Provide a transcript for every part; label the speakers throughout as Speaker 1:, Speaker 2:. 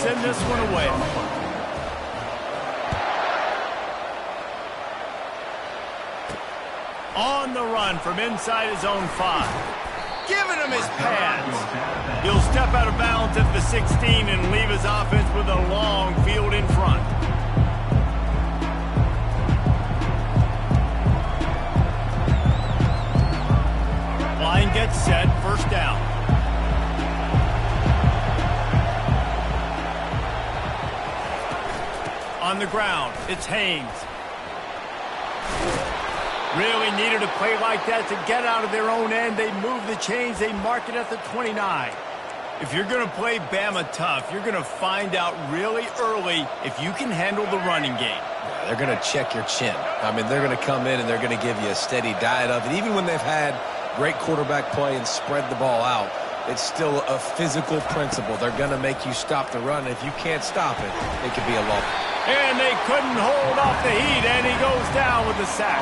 Speaker 1: send this one away. On the run from inside his own 5. Giving him his pads. He'll step out of bounds at the 16 and leave his offense with a long field in front. Line gets set, first down. On the ground, it's Haynes. Really needed a play like that to get out of their own end. They move the chains. They mark it at the 29. If you're going to play Bama tough, you're going to find out really early if you can handle the running game.
Speaker 2: Yeah, they're going to check your chin. I mean, they're going to come in and they're going to give you a steady diet of it. Even when they've had great quarterback play and spread the ball out, it's still a physical principle. They're going to make you stop the run. If you can't stop it, it could be a loss.
Speaker 1: And they couldn't hold off the heat, and he goes down with the sack.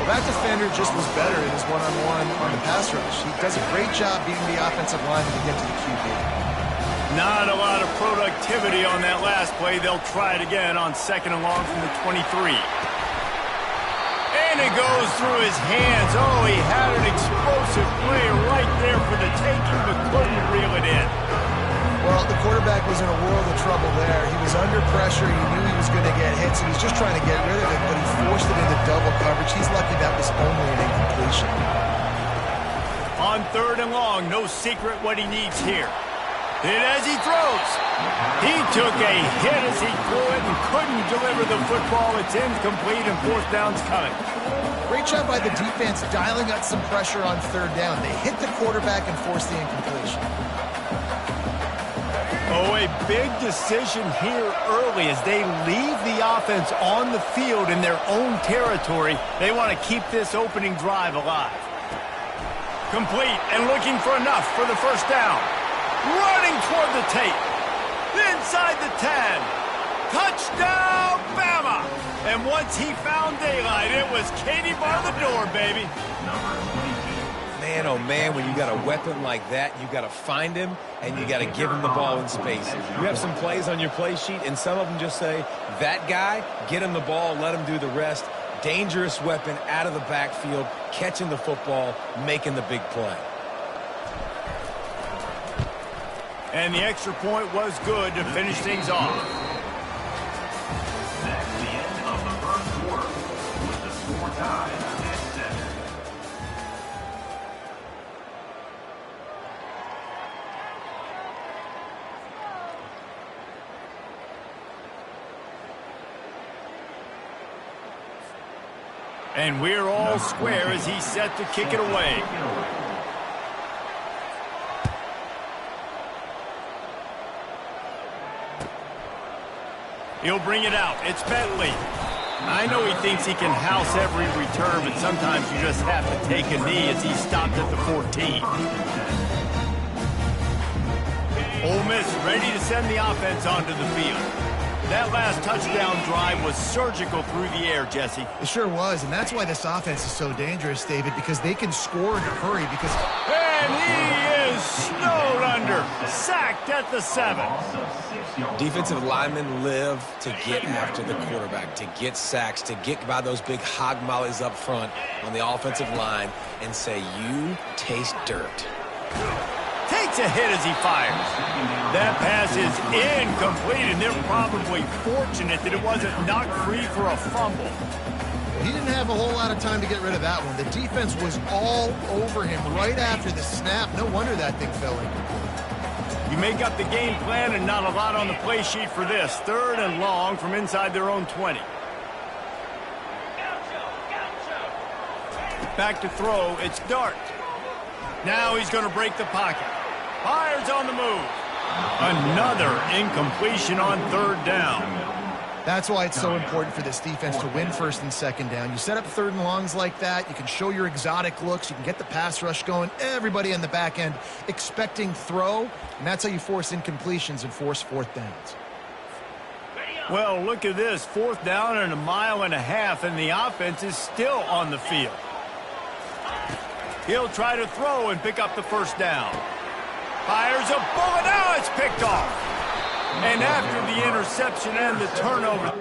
Speaker 3: Well, that defender just was better in his one-on-one on the pass rush. He does a great job beating the offensive lineman to get to the QB.
Speaker 1: Not a lot of productivity on that last play. They'll try it again on 2nd and long from the 23. And it goes through his hands. Oh, he had an explosive play right there for the taking, but couldn't reel it in.
Speaker 3: Well, the quarterback was in a world of trouble there. He was under pressure. He knew he was going to get hit, so he was just trying to get rid of it, but he forced it into double coverage. He's lucky that was only an incompletion.
Speaker 1: On 3rd and long, no secret what he needs here. Hit as he throws. He took a hit as he threw it and couldn't deliver the football. It's incomplete and 4th down's coming.
Speaker 3: Great job by the defense dialing up some pressure on 3rd down. They hit the quarterback and forced the incompletion.
Speaker 1: Oh, a big decision here early as they leave the offense on the field in their own territory. They want to keep this opening drive alive. Complete and looking for enough for the first down. Running toward the tape. Inside the 10. Touchdown, Bama! And once he found daylight, it was Katie bar the door, baby.
Speaker 2: Man, oh man, when you got a weapon like that, you got to find him and you got to give him the ball in space. You have some plays on your play sheet, and some of them just say, that guy, get him the ball, let him do the rest. Dangerous weapon out of the backfield, catching the football, making the big play.
Speaker 1: And the extra point was good to finish things off.
Speaker 4: That's the end of the first quarter, with the score tied at 7.
Speaker 1: And we're all square as he's set to kick it away. He'll bring it out. It's Bentley. I know he thinks he can house every return, but sometimes you just have to take a knee as he stopped at the 14. Ole Miss ready to send the offense onto the field. That last touchdown drive was surgical through the air, Jesse.
Speaker 3: It sure was, and that's why this offense is so dangerous, David, because they can score in a hurry.
Speaker 1: And he is snowed under, sacked at the 7.
Speaker 2: Defensive linemen live to get after the quarterback, to get sacks, to get by those big hog mollies up front on the offensive line and say, you taste dirt.
Speaker 1: Takes a hit as he fires. That pass is incomplete, and they're probably fortunate that it wasn't knocked free for a fumble.
Speaker 3: He didn't have a whole lot of time to get rid of that one. The defense was all over him right after the snap. No wonder that thing fell incomplete.
Speaker 1: You make up the game plan and not a lot on the play sheet for this. 3rd and long from inside their own 20. Back to throw, it's Dart. Now he's going to break the pocket. Fires on the move. Another incompletion on 3rd down.
Speaker 3: That's why it's so important for this defense to win 1st and 2nd down. You set up 3rd and longs like that. You can show your exotic looks. You can get the pass rush going. Everybody on the back end expecting throw. And that's how you force incompletions and force 4th downs.
Speaker 1: Well, look at this. 4th down and 1.5 miles, and the offense is still on the field. He'll try to throw and pick up the 1st down. Fires a bullet. Now it's picked off. And after the interception and the turnover,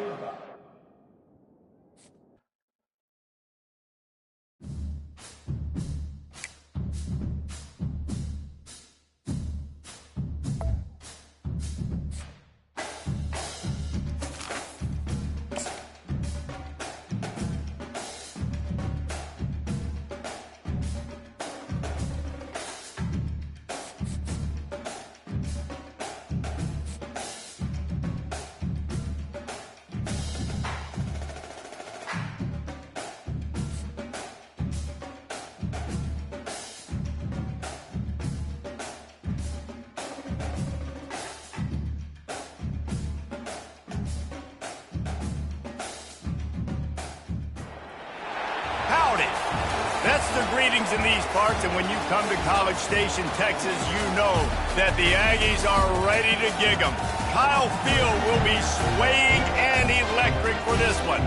Speaker 1: that's the greetings in these parts, and when you come to College Station, Texas, you know that the Aggies are ready to gig 'em. Kyle Field will be swaying and electric for this one.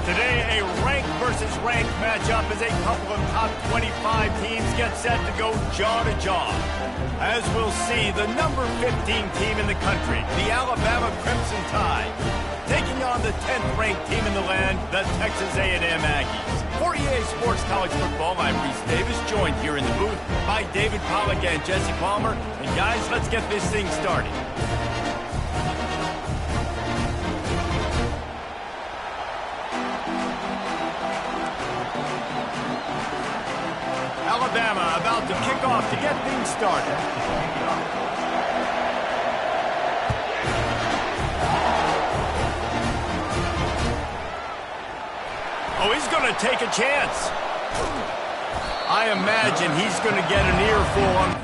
Speaker 1: Today, a ranked versus ranked matchup as a couple of top 25 teams get set to go jaw to jaw. As we'll see, the number 15 team in the country, the Alabama Crimson Tide, taking on the 10th-ranked team in the land, the Texas A&M Aggies. For EA Sports College Football, I'm Reese Davis, joined here in the booth by David Pollack and Jesse Palmer. And guys, let's get this thing started. Alabama about to kick off to get things started. Oh, he's going to take a chance. I imagine he's going to get an earful on...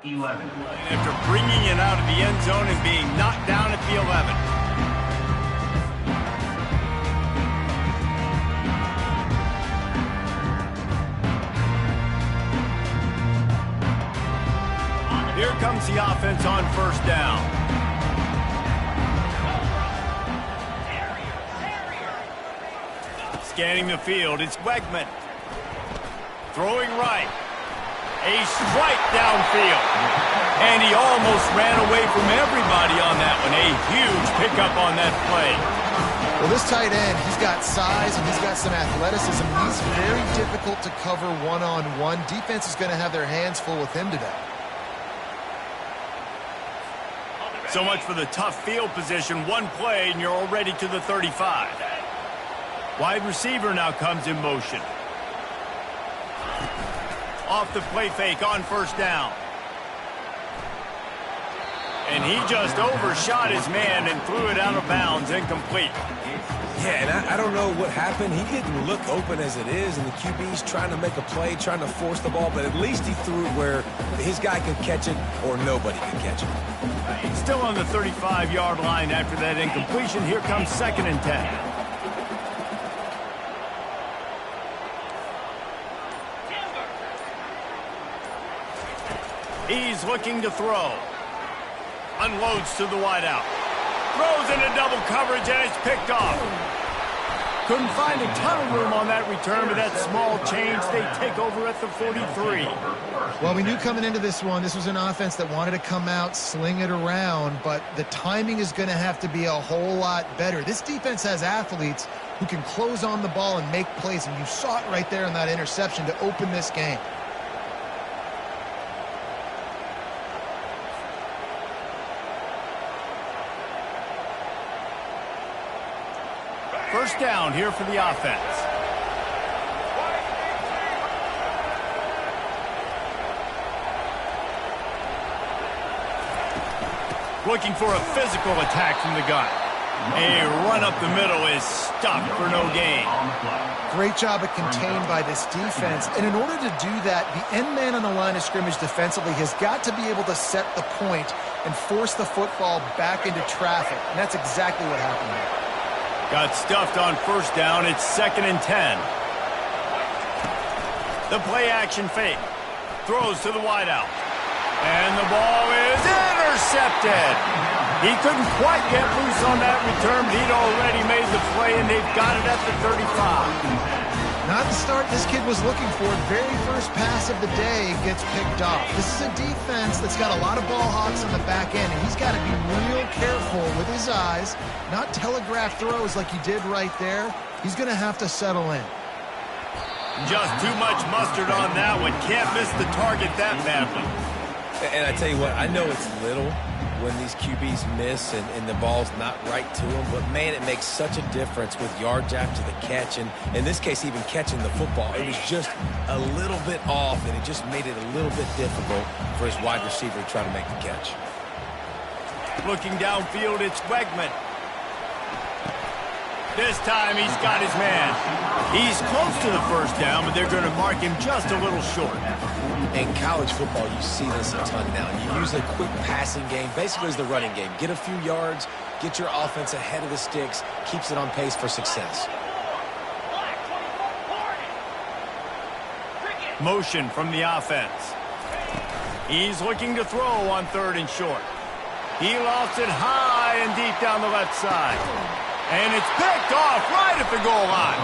Speaker 1: After bringing it out of the end zone and being knocked down at the 11. Here comes the offense on first down. Scanning the field, it's Wegman. Throwing right. A strike downfield. And he almost ran away from everybody on that one. A huge pickup on that play.
Speaker 3: Well, this tight end, he's got size and he's got some athleticism. He's very difficult to cover one-on-one. Defense is going to have their hands full with him today.
Speaker 1: So much for the tough field position. One play and you're already to the 35. Wide receiver now comes in motion. Off the play fake on first down. And he just overshot his man and threw it out of bounds, incomplete.
Speaker 2: Yeah, and I don't know what happened. He didn't look open as it is, and the QB's trying to make a play, trying to force the ball, but at least he threw it where his guy could catch it or nobody could catch it.
Speaker 1: Still on the 35-yard line after that incompletion. Here comes 2nd and 10. He's looking to throw. Unloads to the wideout. Throws into double coverage, and it's picked off. Couldn't find a ton of room on that return, but that small change, they take over at the 43.
Speaker 3: Well, we knew coming into this one, this was an offense that wanted to come out, sling it around, but the timing is going to have to be a whole lot better. This defense has athletes who can close on the ball and make plays, and you saw it right there in that interception to open this game.
Speaker 1: First down here for the offense. Looking for a physical attack from the gun. A run up the middle is stopped for no gain.
Speaker 3: Great job at contained by this defense. And in order to do that, the end man on the line of scrimmage defensively has got to be able to set the point and force the football back into traffic. And that's exactly what happened here.
Speaker 1: Got stuffed on first down. It's 2nd and 10. The play action fake. Throws to the wideout. And the ball is intercepted. He couldn't quite get loose on that return, but he'd already made the play, and they've got it at the 35.
Speaker 3: Not the start this kid was looking for. Very first pass of the day gets picked off. This is a defense that's got a lot of ball hawks on the back end, and he's got to be real careful with his eyes, not telegraph throws like he did right there. He's going to have to settle in.
Speaker 1: Just too much mustard on that one. Can't miss the target that badly.
Speaker 2: And I tell you what, I know it's little when these QBs miss and the ball's not right to them, but man, it makes such a difference with yards after the catch, and in this case, even catching the football. It was just a little bit off, and it just made it a little bit difficult for his wide receiver to try to make the catch.
Speaker 1: Looking downfield, it's Wegman. This time he's got his man. He's close to the first down, but they're going to mark him just a little short.
Speaker 2: In college football, you see this a ton now. You use a quick passing game, basically as the running game. Get a few yards, get your offense ahead of the sticks, keeps it on pace for success.
Speaker 1: Motion from the offense. He's looking to throw on 3rd and short. He lost it high and deep down the left side. And it's picked off right at the goal line.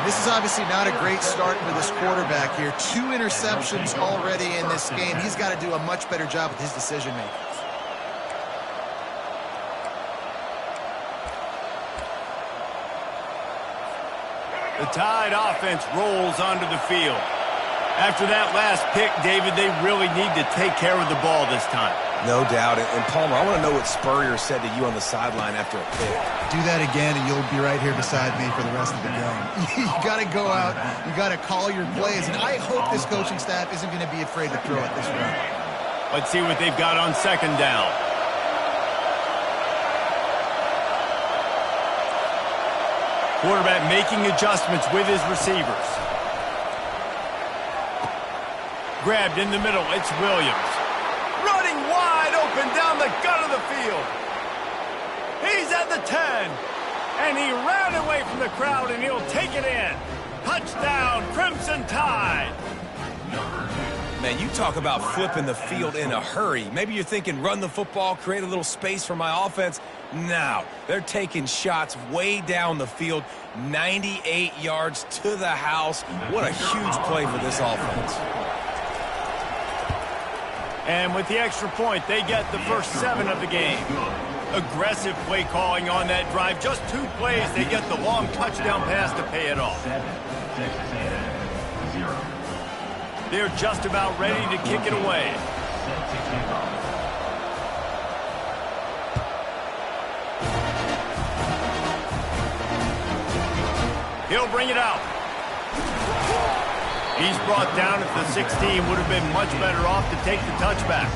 Speaker 3: This is obviously not a great start for this quarterback here. 2 interceptions already in this game. He's got to do a much better job with his decision-making.
Speaker 1: The Tide offense rolls onto the field. After that last pick, David, they really need to take care of the ball this time.
Speaker 2: No doubt. And Palmer, I want to know what Spurrier said to you on the sideline after a pick.
Speaker 3: Do that again, and you'll be right here beside me for the rest of the game. You got to go out. You got to call your plays. And I hope this coaching staff isn't going to be afraid to throw it this round.
Speaker 1: Let's see what they've got on 2nd down. Quarterback making adjustments with his receivers. Grabbed in the middle. It's Williams. Running wide open down the gut of the field. He's at the 10. And he ran away from the crowd, and he'll take it in. Touchdown, Crimson Tide.
Speaker 2: Man, you talk about flipping the field in a hurry. Maybe you're thinking run the football, create a little space for my offense. No, they're taking shots way down the field, 98 yards to the house. What a huge play for this offense.
Speaker 1: And with the extra point, they get the first 7 of the game. Aggressive play calling on that drive. Just 2 plays, they get the long touchdown pass to pay it off. They're just about ready to kick it away. He'll bring it out. He's brought down at the 16. Would have been much better off to take the touchback.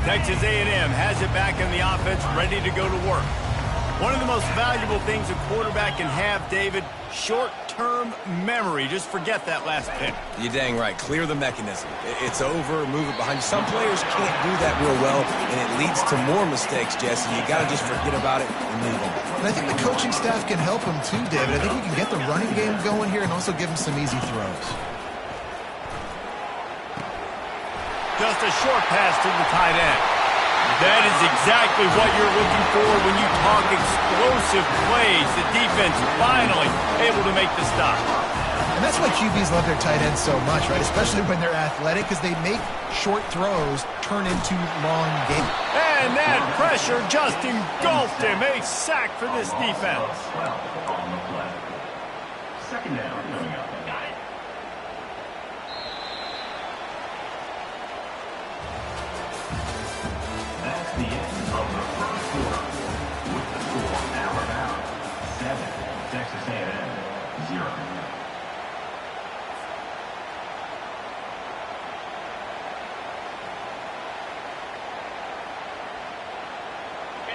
Speaker 1: Texas A&M has it back in the offense, ready to go to work. One of the most valuable things a quarterback can have, David, short-term memory. Just forget that last pick.
Speaker 2: You're dang right. Clear the mechanism. It's over, move it behind you. Some players can't do that real well, and it leads to more mistakes, Jesse. You got to just forget about it and move on.
Speaker 3: And I think the coaching staff can help him too, David. I think we can get the running game going here and also give him some easy throws.
Speaker 1: Just a short pass to the tight end. That is exactly what you're looking for when you talk explosive plays. The defense finally able to make the stop.
Speaker 3: And that's why QBs love their tight ends so much, right? Especially when they're athletic, because they make short throws turn into long gains.
Speaker 1: And that pressure just engulfed him. A sack for this defense.
Speaker 4: 12 on the play. Second down coming up. That's the end of the first quarter. With the score Alabama 7, Texas A&M 0.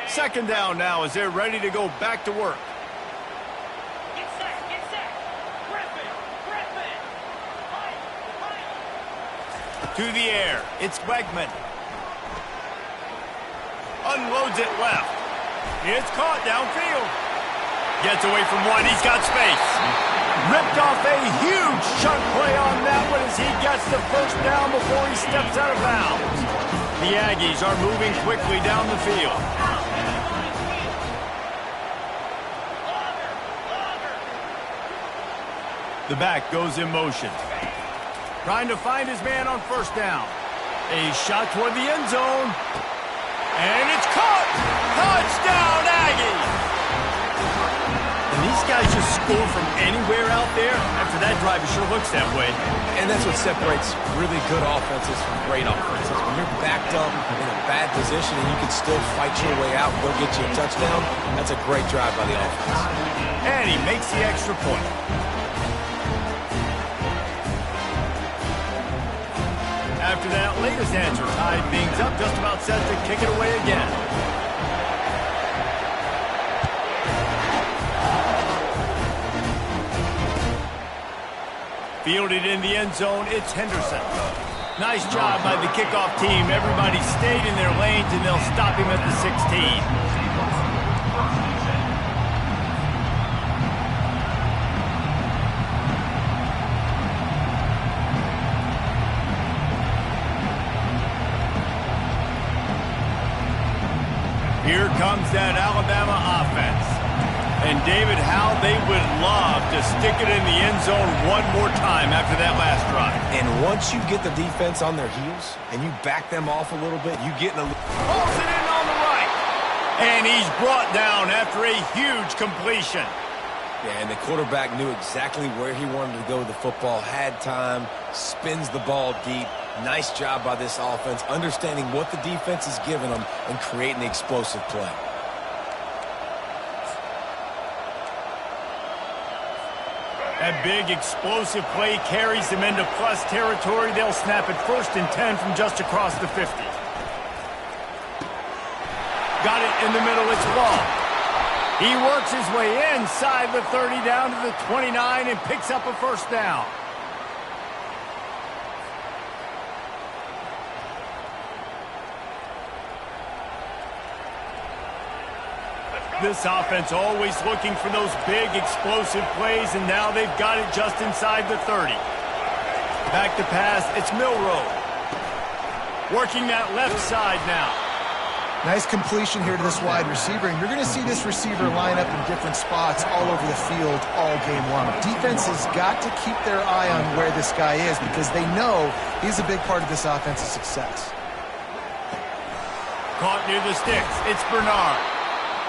Speaker 1: Second down now as they're ready to go back to work.
Speaker 5: Get set, get set. Griffin.
Speaker 1: To the air, it's Wegman. Unloads it left. It's caught downfield. Gets away from one, he's got space. Ripped off a huge chunk play on that one as he gets the first down before he steps out of bounds. The Aggies are moving quickly down the field. The back goes in motion. Trying to find his man on first down. A shot toward the end zone. And it's caught! Touchdown, Aggies! And these guys just score from anywhere out there. After that drive, it sure looks that way.
Speaker 2: And that's what separates really good offenses from great offenses. When you're backed up in a bad position and you can still fight your way out and go get you a touchdown, that's a great drive by the offense.
Speaker 1: And he makes the extra point. After that latest answer, tied things up, just about set to kick it away again. Fielded in the end zone, it's Henderson. Nice job by the kickoff team. Everybody stayed in their lanes, and they'll stop him at the 16. Here comes that Alabama offense. And, David, how they would love to stick it in the end zone one more time after that last drive.
Speaker 2: And once you get the defense on their heels and you back them off a little bit, you get in a...
Speaker 1: Pulls it in on the right. And he's brought down after a huge completion.
Speaker 2: Yeah, and the quarterback knew exactly where he wanted to go with the football, had time, spins the ball deep. Nice job by this offense, understanding what the defense is giving them and creating the explosive play.
Speaker 1: That big explosive play carries them into plus territory. They'll snap it 1st and 10 from just across the 50. Got it in the middle, it's long. He works his way inside the 30 down to the 29 and picks up a first down. This offense always looking for those big explosive plays, and now they've got it just inside the 30. Back to pass, it's Milroe. Working that left side now.
Speaker 3: Nice completion here to this wide receiver, and you're going to see this receiver line up in different spots all over the field all game long. Defense has got to keep their eye on where this guy is because they know he's a big part of this offense's success.
Speaker 1: Caught near the sticks, it's Bernard.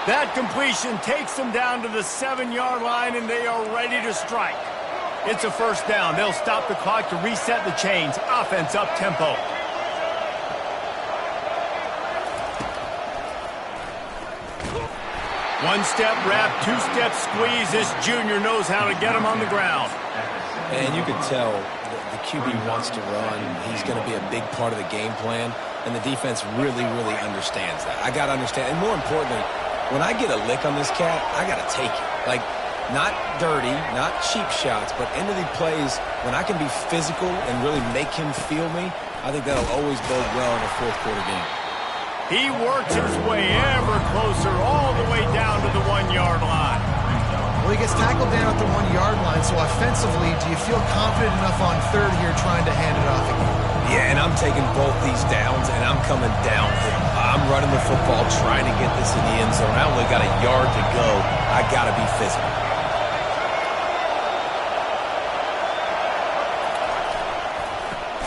Speaker 1: That completion takes them down to the 7-yard line, and they are ready to strike. It's a first down. They'll stop the clock to reset the chains. Offense up tempo. One-step wrap, two-step squeeze. This junior knows how to get him on the ground.
Speaker 2: And you can tell the QB wants to run. He's going to be a big part of the game plan, and the defense really, really understands that. I got to understand, and more importantly, when I get a lick on this cat, I got to take it. Like, not dirty, not cheap shots, but into the plays when I can be physical and really make him feel me, I think that'll always bode well in a fourth quarter game.
Speaker 1: He works his way ever closer all the way down to the 1-yard line.
Speaker 3: Well, he gets tackled down at the 1-yard line, so offensively, do you feel confident enough on third here trying to hand it off again?
Speaker 2: Yeah, and I'm taking both these downs, and I'm coming downhill. I'm running the football, trying to get this in the end zone. I only got a yard to go. I got to be physical.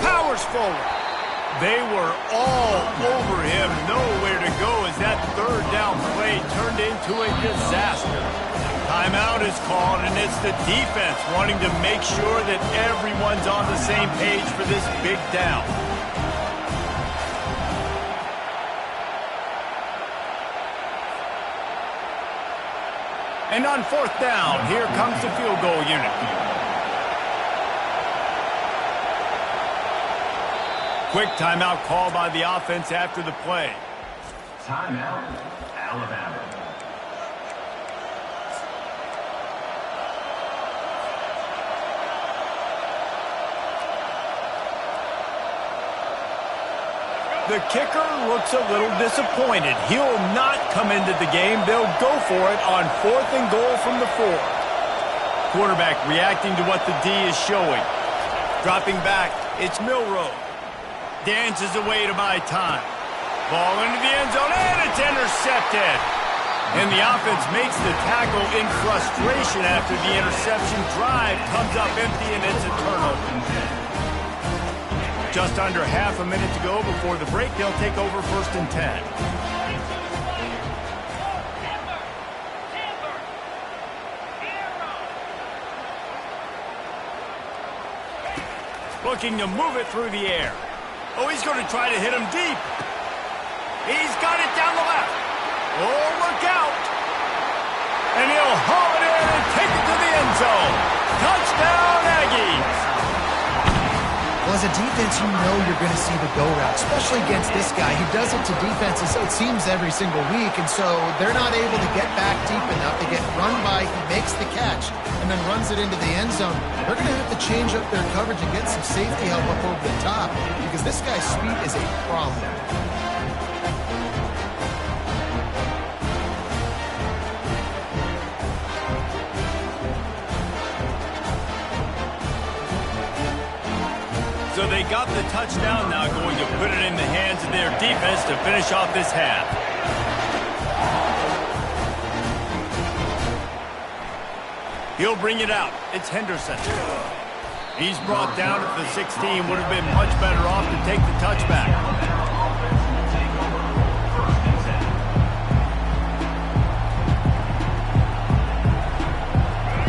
Speaker 1: Powers forward. They were all over him. Nowhere to go as that third down play turned into a disaster. Timeout is called, and it's the defense wanting to make sure that everyone's on the same page for this big down. And on fourth down, here comes the field goal unit. Quick timeout call by the offense after the play.
Speaker 4: Timeout, Alabama.
Speaker 1: The kicker looks a little disappointed. He'll not come into the game. They'll go for it on 4th and goal from the 4. Quarterback reacting to what the D is showing. Dropping back, it's Milroe. Dances away to buy time. Ball into the end zone, and it's intercepted. And the offense makes the tackle in frustration after the interception. Drive comes up empty, and it's a turnover. Just under half a minute to go before the break. They'll take over 1st and 10. Looking to move it through the air. Oh, he's going to try to hit him deep. He's got it down the left. Oh, look out. And he'll haul it in and take it to the end zone. Touchdown, Aggies.
Speaker 3: Well, as a defense, you know you're going to see the go route, especially against this guy. He does it to defenses, it seems, every single week, and so they're not able to get back deep enough. They get run by, he makes the catch, and then runs it into the end zone. They're going to have to change up their coverage and get some safety help up over the top because this guy's speed is a problem.
Speaker 1: So they got the touchdown, now going to put it in the hands of their defense to finish off this half. He'll bring it out. It's Henderson. He's brought down at the 16. Would have been much better off to take the touchback.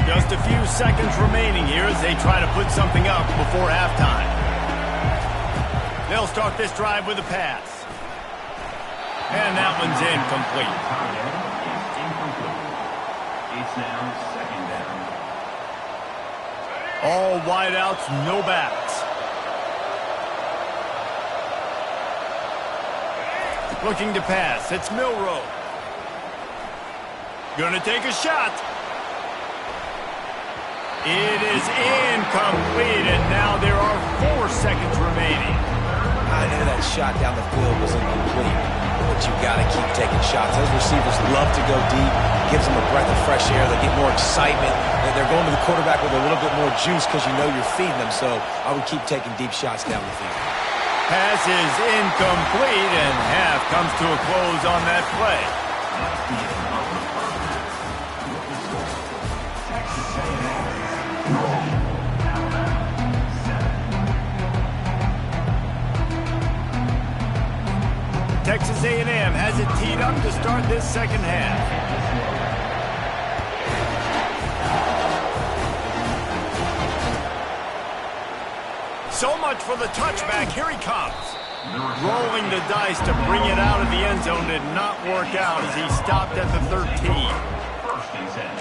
Speaker 1: Just a few seconds remaining here as they try to put something up before halftime. They'll start this drive with a pass. And that one's incomplete.
Speaker 4: It's now 2nd down.
Speaker 1: All wideouts, no backs. Looking to pass. It's Milroe. Gonna take a shot. It is incomplete, and now there are 4 seconds remaining.
Speaker 2: I knew that shot down the field was incomplete, but you got to keep taking shots. Those receivers love to go deep. Gives them a breath of fresh air. They get more excitement. They're going to the quarterback with a little bit more juice because you know you're feeding them. So I would keep taking deep shots down the field.
Speaker 1: Pass is incomplete, and half comes to a close on that play. Texas A&M has it teed up to start this second half. So much for the touchback. Here he comes. Rolling the dice to bring it out of the end zone did not work out as he stopped at the 13.
Speaker 4: 1st and 10.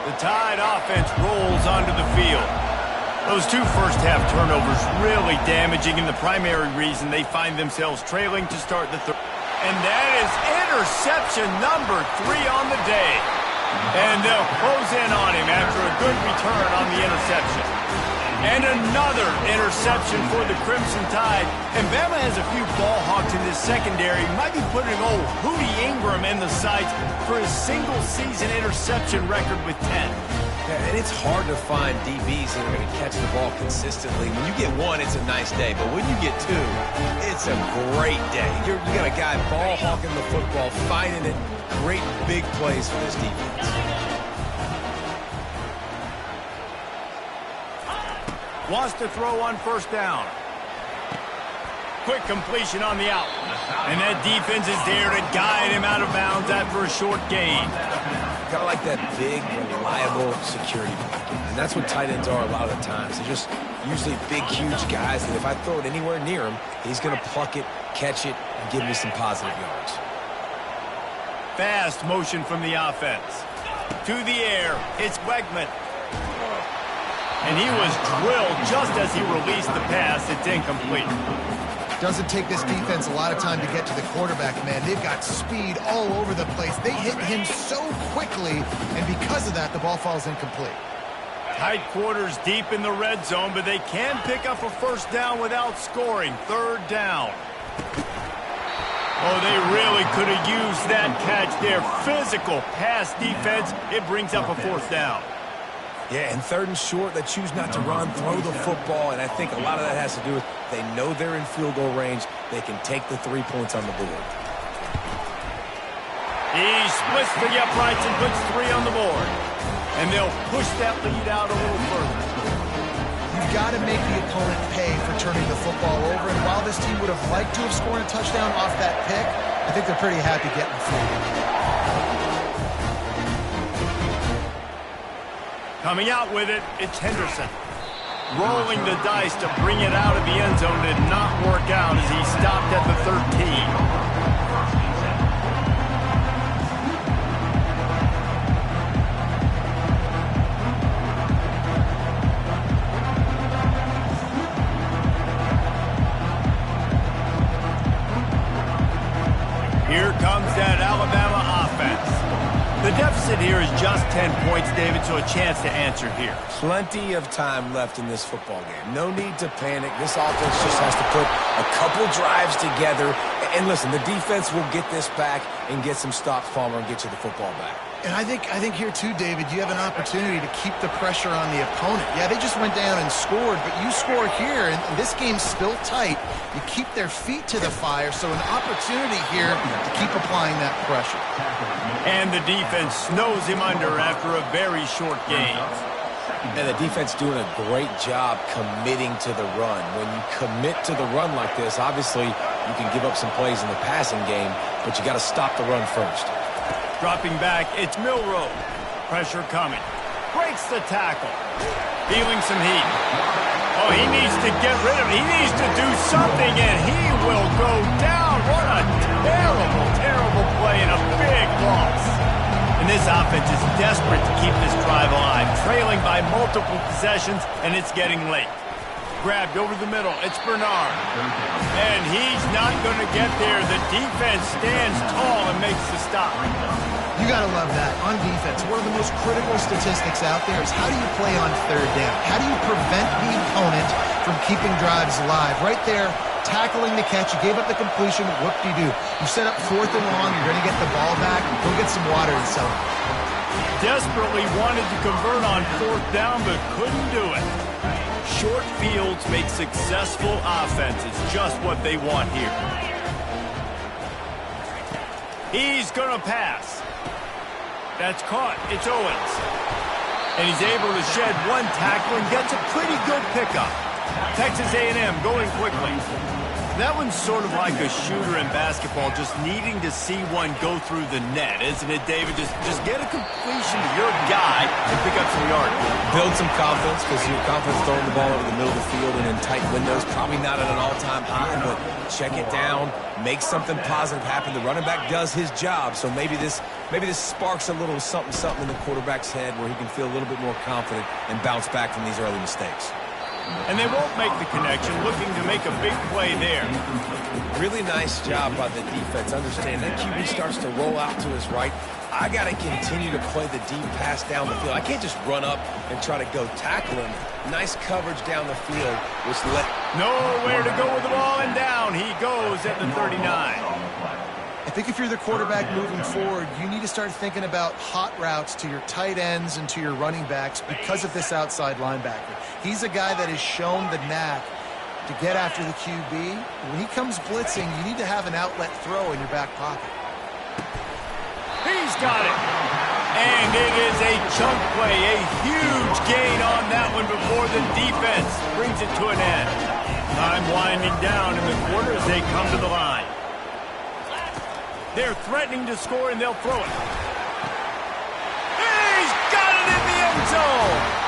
Speaker 1: The Tide offense rolls onto the field. Those 2 first-half turnovers really damaging, and the primary reason they find themselves trailing to start the third. And that is interception number 3 on the day. And they'll close in on him after a good return on the interception. And another interception for the Crimson Tide. And Bama has a few ball hawks in this secondary. Might be putting old Hootie Ingram in the sights for his single-season interception record with 10.
Speaker 2: Yeah, and it's hard to find DBs that are going to catch the ball consistently. When you get one, it's a nice day. But when you get two, it's a great day. You got a guy ball hawking the football, finding it. Great big plays for this defense.
Speaker 1: Wants to throw on first down. Quick completion on the out. And that defense is there to guide him out of bounds after a short gain.
Speaker 2: Kind of like that big, reliable security blanket. And that's what tight ends are a lot of the times. They're just usually big, huge guys that if I throw it anywhere near him, he's going to pluck it, catch it, and give me some positive yards.
Speaker 1: Fast motion from the offense. To the air, it's Wegman. And he was drilled just as he released the pass. It's incomplete.
Speaker 3: Doesn't take this defense a lot of time to get to the quarterback, man. They've got speed all over the place. They hit him so quickly, and because of that, the ball falls incomplete.
Speaker 1: Tight quarters deep in the red zone, but they can pick up a first down without scoring. Third down. Oh, they really could have used that catch there. Physical pass defense. It brings up a fourth down.
Speaker 2: Yeah, and third and short, they choose not to run, throw the football, and I think a lot of that has to do with they know they're in field goal range. They can take the 3 points on the board.
Speaker 1: He splits the uprights and puts 3 on the board. And they'll push that lead out a little further.
Speaker 3: You've got to make the opponent pay for turning the football over, and while this team would have liked to have scored a touchdown off that pick, I think they're pretty happy getting the field.
Speaker 1: Coming out with it, it's Henderson. Rolling the dice to bring it out of the end zone did not work out as he stopped at the 13. Here comes that Alabama offense. The deficit here is just 10 points, David, so a chance to answer here.
Speaker 2: Plenty of time left in this football game. No need to panic. This offense just has to put a couple drives together. And listen, the defense will get this back and get some stops, Palmer, and get you the football back.
Speaker 3: And I think here, too, David, you have an opportunity to keep the pressure on the opponent. Yeah, they just went down and scored, but you score here, and this game's still tight. You keep their feet to the fire, so an opportunity here to keep applying that pressure.
Speaker 1: And the defense snows him under after a very short game.
Speaker 2: And the defense doing a great job committing to the run. When you commit to the run like this, obviously you can give up some plays in the passing game, but you got to stop the run first.
Speaker 1: Dropping back, it's Milroe. Pressure coming. Breaks the tackle. Feeling some heat. Oh, he needs to get rid of it. He needs to do something, and he will go down. What a terrible, terrible play and a big loss. And this offense is desperate to keep this drive alive, trailing by multiple possessions, and it's getting late. Grabbed over the middle. It's Bernard. And he's not going to get there. The defense stands tall and makes the stop.
Speaker 3: You got to love that. On defense, one of the most critical statistics out there is how do you play on third down? How do you prevent the opponent from keeping drives alive? Right there, tackling the catch. You gave up the completion. Whoop-de-doo. You set up fourth and long. You're going to get the ball back. Go get some water and sell it.
Speaker 1: Desperately wanted to convert on fourth down, but couldn't do it. Short fields make successful offenses just what they want here. He's going to pass. That's caught. It's Owens. And he's able to shed one tackle and gets a pretty good pickup. Texas A&M going quickly. That one's sort of like a shooter in basketball, just needing to see one go through the net, isn't it, David? Just get a completion to your guy and pick up some yards.
Speaker 2: Build some confidence, because your confidence throwing the ball over the middle of the field and in tight windows, probably not at an all-time high, but check it down, make something positive happen. The running back does his job, so maybe this sparks a little something in the quarterback's head where he can feel a little bit more confident and bounce back from these early mistakes.
Speaker 1: And they won't make the connection, looking to make a big play there.
Speaker 2: Really nice job by the defense. Understand that QB starts to roll out to his right. I got to continue to play the deep pass down the field. I can't just run up and try to go tackle him. Nice coverage down the field, which let...
Speaker 1: Nowhere to go with the ball, and down he goes at the 39.
Speaker 3: I think if you're the quarterback moving forward, you need to start thinking about hot routes to your tight ends and to your running backs because of this outside linebacker. He's a guy that has shown the knack to get after the QB. When he comes blitzing, you need to have an outlet throw in your back pocket.
Speaker 1: He's got it. And it is a chunk play, a huge gain on that one before the defense brings it to an end. Time winding down in the quarter as they come to the line. They're threatening to score, and they'll throw it. He's got it in the end zone.